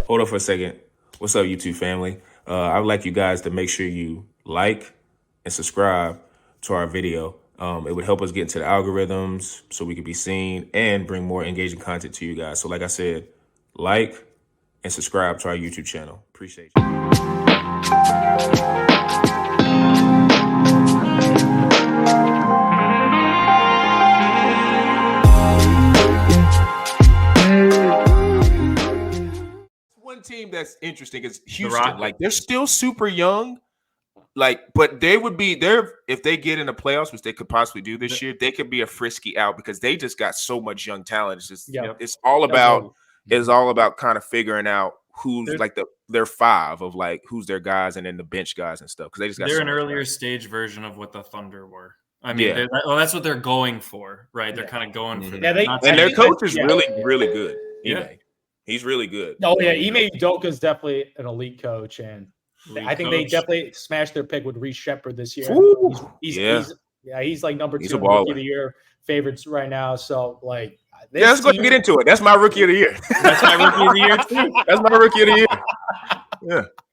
Hold on for a second. What's up, YouTube family? I would like you guys to make sure you like and subscribe to our video. It would help us get into the algorithms so we could be seen and bring more engaging content to you guys. So like I said, like and subscribe to our YouTube channel. Appreciate you. One team that's interesting is Houston. Like, they're still super young. Like, but they would be there if they get in the playoffs, which they could possibly do this year. They could be a frisky out because they just got so much young talent. It's just it's all about kind of figuring out who's like their five of like who's their guys and then the bench guys and stuff because they just got. They're an earlier stage version of what the Thunder were. I mean, that's what they're going for, right? They're kind of going for that. And their coach is really, really good. He's really good. Oh yeah, Ime Udoka's definitely an elite coach, and I think they definitely smashed their pick with Reece Shepard this year. He's like number 2 rookie of the year favorites right now. So like, let's go get into it. That's my rookie of the year. That's my rookie of the year too. That's my rookie of the year.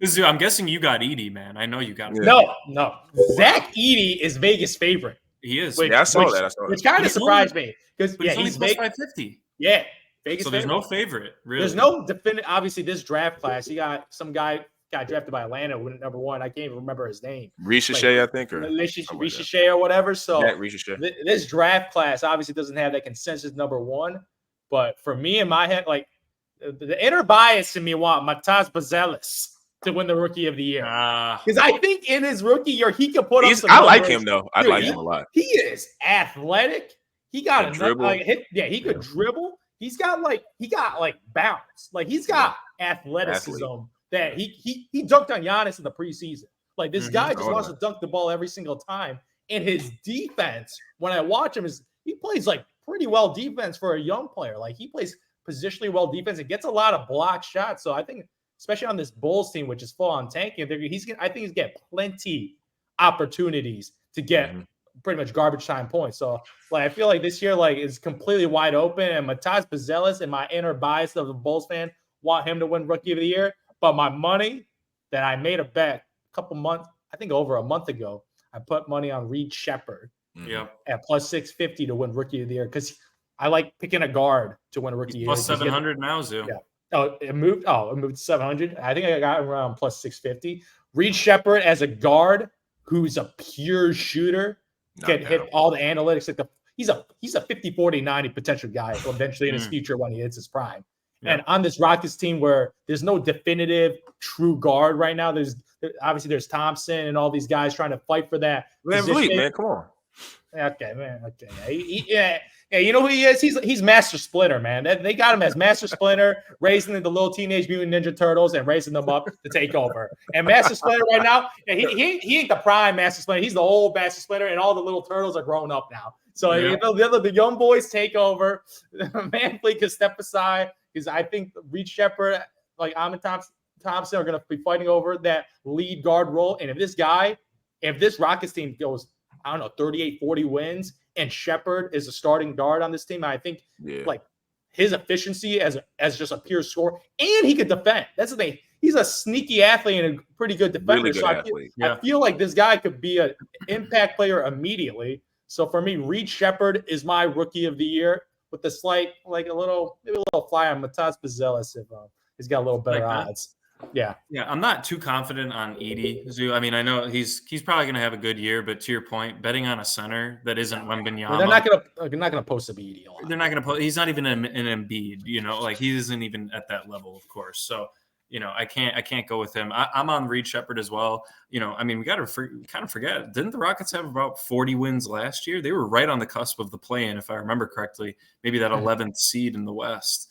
Yeah. I'm guessing you got Edey, man. I know you got him. No. Zach Edey is Vegas' favorite. He is. I saw that. Which kind of surprised me because he's Vegas 550. Yeah. Vegas so there's no favorite, really. There's no definitive. Obviously, this draft class, you got some guy got drafted by Atlanta, number 1. I can't even remember his name. Ricochet, I think, or Ricochet or whatever. So this draft class obviously doesn't have that consensus number 1. But for me in my head, like the inner bias in me want Matas Bazelis to win the rookie of the year. Because I think in his rookie year, he could put up some numbers. I like him, though. I like him a lot. He is athletic. He got he could dribble. He got bounce. Like he's got athleticism that he dunked on Giannis in the preseason. Like this guy just wants to dunk the ball every single time. And his defense, when I watch him, he plays like pretty well defense for a young player. Like he plays positionally well defense and gets a lot of block shots. So I think, especially on this Bulls team, which is full on tanking, I think he's get plenty opportunities to get pretty much garbage time points. So like I feel like this year is completely wide open, and Matas Bazelis and my inner bias of a Bulls fan want him to win rookie of the year. But my money that I made a bet over a month ago, I put money on Reed Shepard at plus 650 to win rookie of the year because I like picking a guard to win rookie of the year. Plus 700 now, Zoo. Yeah. It moved to 700. I think I got around plus 650. Reed Shepard as a guard who's a pure shooter. Can hit all the analytics. He's a 50, 40, 90 potential guy eventually in his future when he hits his prime. Yeah. And on this Rockets team where there's no definitive true guard right now, there's Thompson and all these guys trying to fight for that. Man, come on. Okay, man. Okay. Yeah, you know who he is? He's Master Splinter, man. They got him as Master Splinter, raising the little Teenage Mutant Ninja Turtles and raising them up to take over. And Master Splinter right now, he ain't the prime Master Splinter. He's the old Master Splinter, and all the little turtles are grown up now. So the young boys take over. Manfleet can step aside because I think Reed Shepard, like Amon Thompson, are going to be fighting over that lead guard role. And if this Rockets team goes, 38, 40 wins, and Shepard is a starting guard on this team, I think his efficiency as just a pure scorer, and he could defend. That's the thing. He's a sneaky athlete and a pretty good defender. Really good athlete. I feel like this guy could be an impact player immediately. So for me, Reed Shepard is my rookie of the year with the slight, maybe a little fly on Matas Bazelis if he's got a little better odds. Yeah. I'm not too confident on Edey, Zoo. I mean, I know he's probably going to have a good year, but to your point, betting on a center that isn't Wembanyama, they're not going to post up Edey a lot. They're not going to post. He's not even an Embiid. Like he isn't even at that level, of course. So I can't go with him. I'm on Reed Shepard as well. I mean, we got to kind of forget. Didn't the Rockets have about 40 wins last year? They were right on the cusp of the play-in, if I remember correctly. Maybe that 11th seed in the West.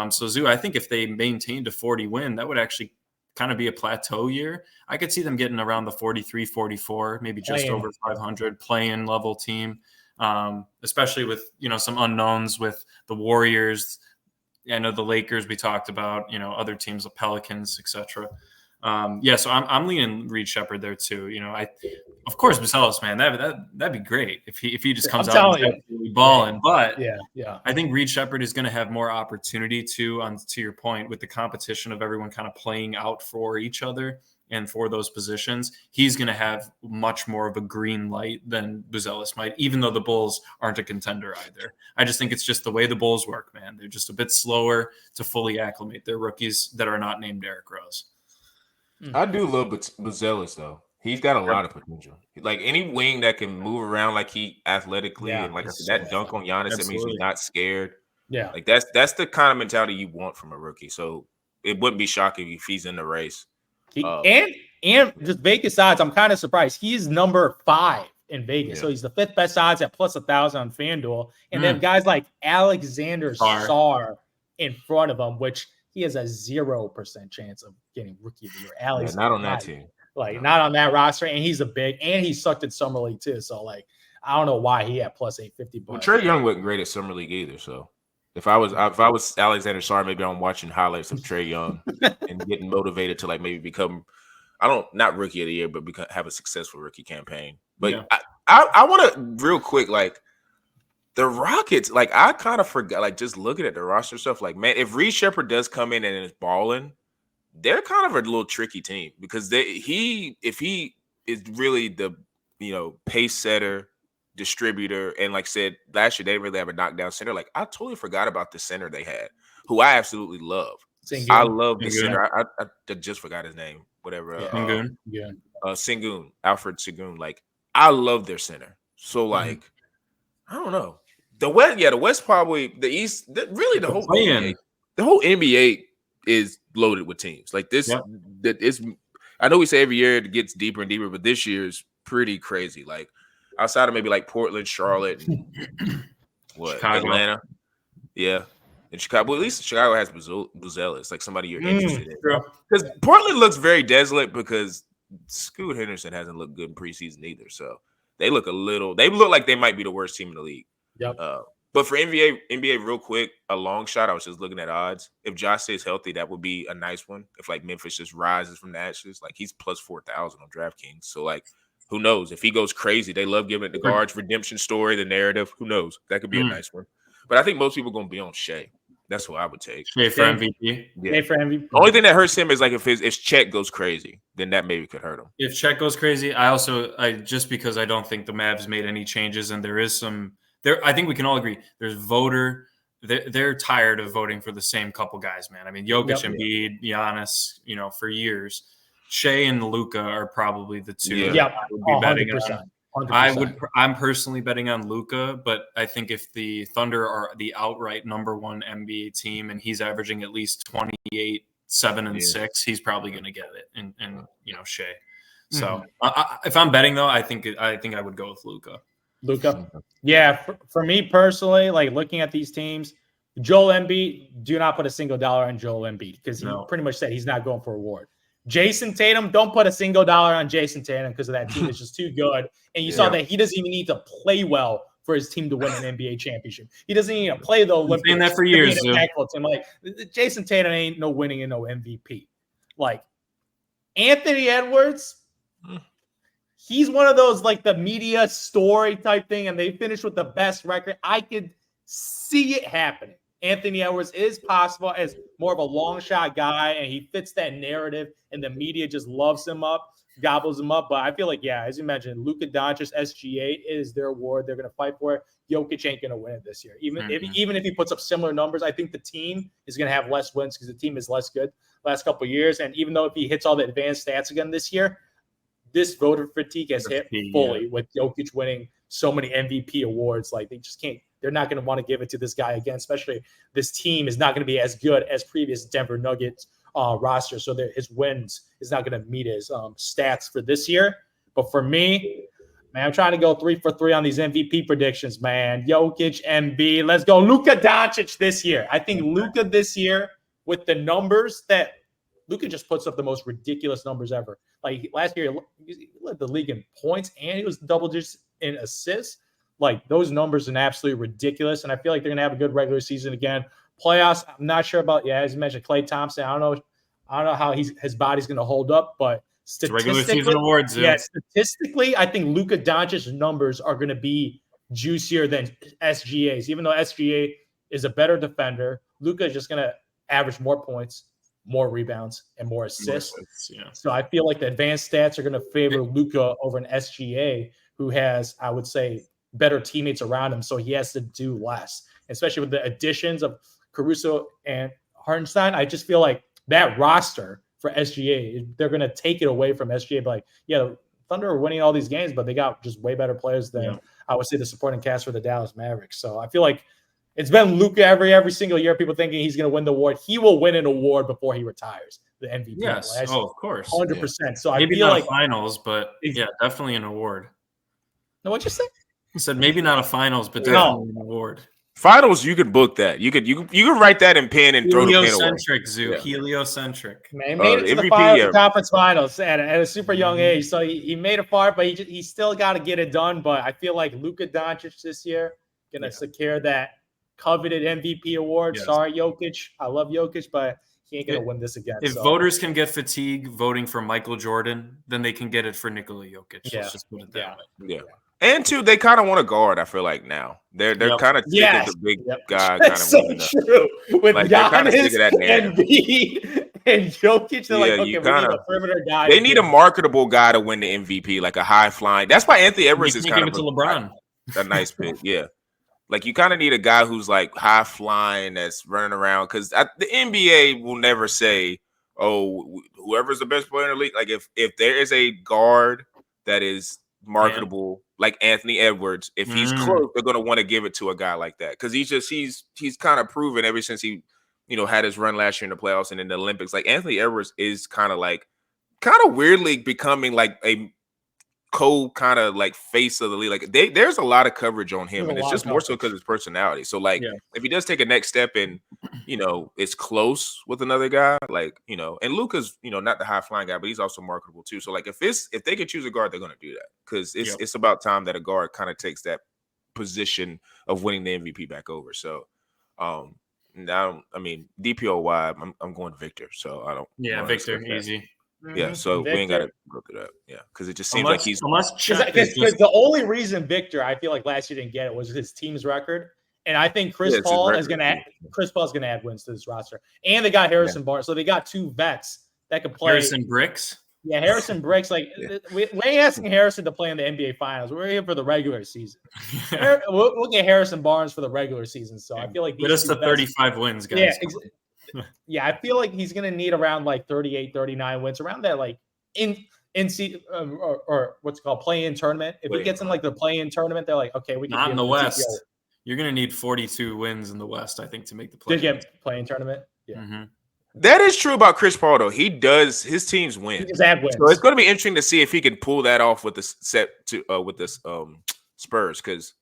So Zoo, I think if they maintained a 40 win, that would actually kind of be a plateau year. I could see them getting around the 43, 44, maybe just over 500 play-in level team, especially with, some unknowns with the Warriors. I know the Lakers we talked about, other teams, the Pelicans, etc. So I'm leaning Reed Shepard there too. Of course, Buzelis, man, that'd be great if he just comes out and balling. But yeah, I think Reed Shepard is going to have more opportunity to your point, with the competition of everyone kind of playing out for each other and for those positions. He's going to have much more of a green light than Buzelis might, even though the Bulls aren't a contender either. I just think it's just the way the Bulls work, man. They're just a bit slower to fully acclimate their rookies that are not named Derrick Rose. I do love Buzelis, though. He's got a lot of potential. Like any wing that can move around like he athletically, and like I said, that dunk on Giannis, that means he's not scared. Yeah. Like that's the kind of mentality you want from a rookie. So it wouldn't be shocking if he's in the race. And just Vegas odds, I'm kind of surprised. He's number 5 in Vegas. So he's the 5th best odds at plus 1,000 on FanDuel. And then guys like Alexander Sarr in front of him, which he has a 0% chance of getting rookie of the year. Alex, not on that team. Not on that roster. And he's and he sucked at Summer League too. So like, I don't know why he had plus 850. Well, Trae Young wasn't great at Summer League either. So if I was Alexander Sarr, maybe I'm watching highlights of Trae Young and getting motivated to like maybe become, not rookie of the year, but have a successful rookie campaign. But I want to real quick, like the Rockets, like I kind of forgot, like just looking at the roster stuff, like man, if Reed Shepard does come in and is balling, they're kind of a little tricky team because if he is really the pace setter, distributor, and like I said last year, they didn't really have a knockdown center. Like I totally forgot about the center they had, who I absolutely love. I love the center. I just forgot his name. Whatever. Sengun, Alfred Sengun. Like I love their center. So like I don't know. The West probably the East. Really, the whole NBA is loaded with teams like this. That is. I know we say every year it gets deeper and deeper, but this year is pretty crazy. Like outside of maybe like Portland, Charlotte, and Chicago. Atlanta, in Chicago. Well, at least Chicago has Buzelis, like somebody you're interested in. Because Portland looks very desolate because Scoot Henderson hasn't looked good in preseason either. So they look like they might be the worst team in the league. Yep. But for NBA, real quick, a long shot. I was just looking at odds. If Josh stays healthy, that would be a nice one. If like Memphis just rises from the ashes, like he's plus 4,000 on DraftKings. So like, who knows? If he goes crazy, they love giving it the guards redemption story, the narrative. Who knows? That could be a nice one. But I think most people are going to be on Shea. That's what I would take. Shea for MVP. Shea for MVP. The only thing that hurts him is like if Chet goes crazy, then that maybe could hurt him. If Chet goes crazy, just because I don't think the Mavs made any changes, and there is some. I think we can all agree. There's voter. They're tired of voting for the same couple guys, man. I mean, Jokic, Embiid, Giannis, for years. Shea and Luka are probably the two. Yeah, I would be betting 100%. on. I'm personally betting on Luka, but I think if the Thunder are the outright number 1 NBA team and he's averaging at least 28, 7 and 6, he's probably going to get it. And Shea. So if I'm betting though, I think I would go with Luka. Yeah, for me personally, like looking at these teams, Joel Embiid, do not put a single dollar on Joel Embiid because he pretty much said he's not going for a award. Jason Tatum, don't put a single dollar on Jason Tatum because of that team is just too good. And you saw that he doesn't even need to play well for his team to win an NBA championship. He doesn't need to play the Olympics. Been that for years. Like Jason Tatum ain't no winning and no MVP. Like Anthony Edwards. He's one of those like the media story type thing, and they finish with the best record. I could see it happening. Anthony Edwards is possible as more of a long shot guy, and he fits that narrative, and the media just loves him up, gobbles him up. But I feel like, as you mentioned, Luka Doncic SGA is their award. They're going to fight for it. Jokic ain't going to win it this year. Even if he puts up similar numbers, I think the team is going to have less wins because the team is less good last couple of years. And even though if he hits all the advanced stats again this year, this voter fatigue has hit fully with Jokic winning so many MVP awards. Like they just can't. They're not going to want to give it to this guy again, especially this team is not going to be as good as previous Denver Nuggets roster. So his wins is not going to meet his stats for this year. But for me, man, I'm trying to go 3 for 3 on these MVP predictions, man. Jokic, Embiid. Let's go. Luka Doncic this year. I think Luka this year with the numbers that Luka just puts up the most ridiculous numbers ever. Like last year, he led the league in points and he was double digits in assists. Like those numbers are absolutely ridiculous. And I feel like they're going to have a good regular season again. Playoffs, I'm not sure about, as you mentioned, Klay Thompson. I don't know I don't know how his body's going to hold up, but statistically, regular season awards. Yeah, statistically, I think Luka Doncic's numbers are going to be juicier than SGA's. Even though SGA is a better defender, Luka is just going to average more points, more rebounds, and more assists. Yeah. So I feel like the advanced stats are going to favor Luka over an SGA, who has, I would say, better teammates around him, so he has to do less. Especially with the additions of Caruso and Hartenstein, I just feel like that roster for SGA, they're going to take it away from SGA. But like, yeah, the Thunder are winning all these games, but they got just way better players than I would say the supporting cast for the Dallas Mavericks. So I feel like it's been Luka every single year. People thinking he's going to win the award. He will win an award before he retires. The MVP. Yes. Of course. 100%. So maybe I feel not like finals, but yeah, definitely an award. No, what'd you say? I said maybe not a finals, but definitely an award. Finals, you could book that. You could write that in pen and throw the pen away. Heliocentric, Zoo. Yeah. Heliocentric. Man, he made it to the finals, conference finals at a super young age. So he made it far, but he still got to get it done. But I feel like Luka Doncic this year gonna secure that coveted MVP award. Yes. Sorry, Jokic. I love Jokic, but he ain't gonna win this again. If voters can get fatigue voting for Michael Jordan, then they can get it for Nikola Jokic. Let's just put it that way. Yeah. And two, they kind of want to guard. I feel like now they're kind of sick of the big guy kind of. So true. With like, Giannis, Embiid, and Jokic, they're like, okay, we need a perimeter guy. They need a marketable guy to win the MVP, like a high flying. That's why Anthony Edwards is kind of LeBron. A nice pick, yeah. Like you kind of need a guy who's like high flying, that's running around. Because the NBA will never say, "Oh, whoever's the best player in the league." Like if there is a guard that is marketable, like Anthony Edwards, if he's close, they're going to want to give it to a guy like that because he's kind of proven ever since he had his run last year in the playoffs and in the Olympics. Like Anthony Edwards is kind of weirdly becoming like a kind of like face of the league. Like there's a lot of coverage on him, and it's just more so because of his personality. So like if he does take a next step and it's close with another guy, like and Luka's not the high flying guy, but he's also marketable too. So like if they could choose a guard, they're going to do that because it's about time that a guard kind of takes that position of winning the MVP back over. So now I mean DPOY, I'm going Victor. So I don't. Victor, easy. Yeah, so Victor, we ain't got to go through that. Yeah, because it just seems like he's because the only reason Victor, I feel like last year didn't get it was his team's record, and I think Chris Paul is going to add wins to this roster, and they got Harrison Barnes, so they got two vets that can play. Harrison Bricks. Yeah, Harrison Bricks. Like we ain't asking Harrison to play in the NBA Finals. We're here for the regular season. We'll get Harrison Barnes for the regular season. So I feel like get us to 35 wins, guys. Yeah. Yeah, I feel like he's going to need around like 38, 39 wins, around that like in or what's it called, play-in tournament. If he gets in like the play-in tournament, they're like, okay, we can not in the West. You're going to need 42 wins in the West, I think, to make the play. Did you get play-in tournament? Yeah. Mm-hmm. That is true about Chris Paul, though. His teams win. He does add wins. So it's going to be interesting to see if he can pull that off with the Spurs, because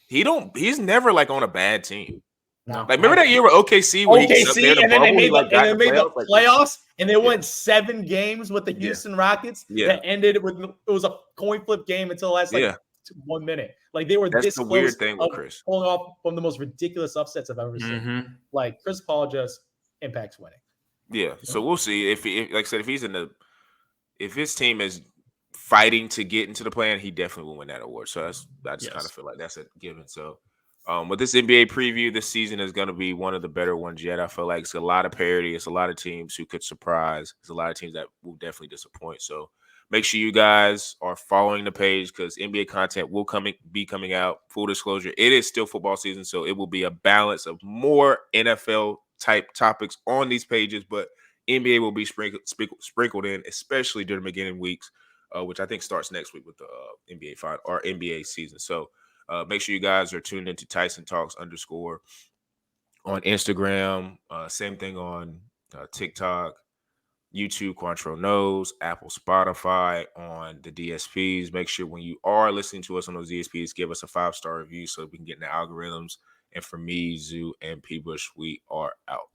he's never like on a bad team. No. Like remember that year with OKC when he up there and then they made the playoffs and they won 7 games with the Houston Rockets that ended with it was a coin flip game until the last 1 minute. Like they were this close weird thing with Chris pulling off one of the most ridiculous upsets I've ever seen. Like Chris Paul just impacts winning. Yeah, so we'll see if like I said, if his team is fighting to get into the plan, he definitely will win that award. So I just kind of feel like that's a given. So. With this NBA preview, this season is going to be one of the better ones yet. I feel like it's a lot of parity. It's a lot of teams who could surprise. It's a lot of teams that will definitely disappoint. So make sure you guys are following the page because NBA content will be coming out. Full disclosure, it is still football season, so it will be a balance of more NFL-type topics on these pages, but NBA will be sprinkled in, especially during the beginning weeks, which I think starts next week with the NBA final or NBA season. So make sure you guys are tuned into Tyson Talks _ on Instagram. Same thing on TikTok, YouTube, Quantro Knows, Apple, Spotify, on the DSPs. Make sure when you are listening to us on those DSPs, give us a 5-star review so we can get in the algorithms. And for me, Zoo, and P. Bush, we are out.